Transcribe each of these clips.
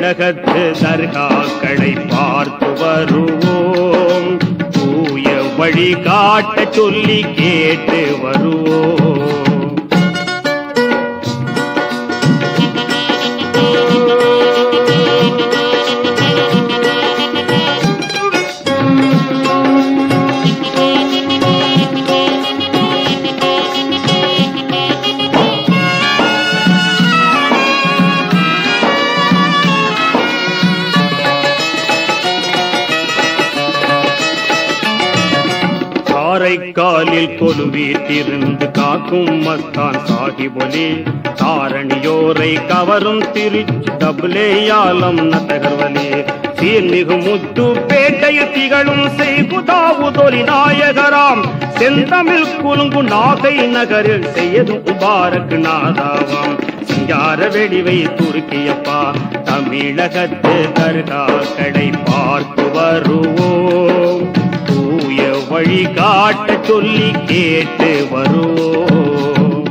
தமிழகத்து தர்காக்களை பார்த்து வருவோம், தூய வழி காட்ட சொல்லி கேட்டு வருவோம். காரைக்காலில் கொலுவீட்டிருந்து காக்கும் மஸ்தான் சாஹிபொலி, தாரணியோரை கவரும் திருச்சி டபுளேயாலம் நத்தகர்வலி, சீர்மிகு முத்து பேட்டையில் திகழும் செய்குதாவுதொலி நாயகராம், செந்தமிழ் குலுங்கு நாகை நகரில் செய்யது முபாரக் நாதாவாம், சிங்கார வெடிவை துருக்கியப்பா தமிழகத்து தர்காக்களை பார்த்து வருவோம், வழி காட்ட சொல்லி கேட்டு வருவோம்.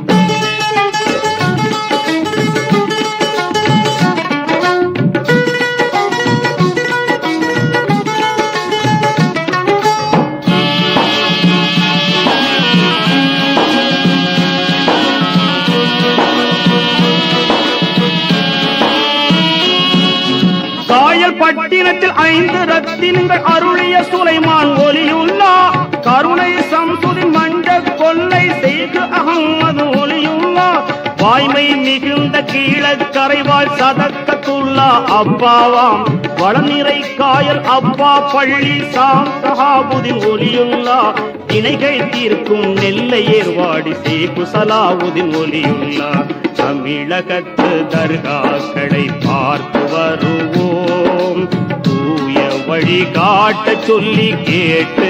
காயல் பட்டினத்தில் 5 ரத்தினங்கள் அருளிய சுலைமான் ஒலியுள்ளா, கருணை சம்சுதின் மண்ட கொல்லை செய்து அகமது ஒலியுள்ளா, வாய்மை மிகுந்த கீழக்கரைவாழ் சதக்கத்துள்ளா அப்பாவாம், வளநிறை காயல் அப்பா பள்ளி சாஹாபுதின் ஒலியுள்ளா, இணைகள் தீர்க்கும் நெல்லை ஏர்வாடி சேகு சலாவுதின் ஒலியுள்ளா, தமிழகத்து தர்காக்களை பார்த்து வருவோம், தூய வழி காட்ட சொல்லி கேட்டு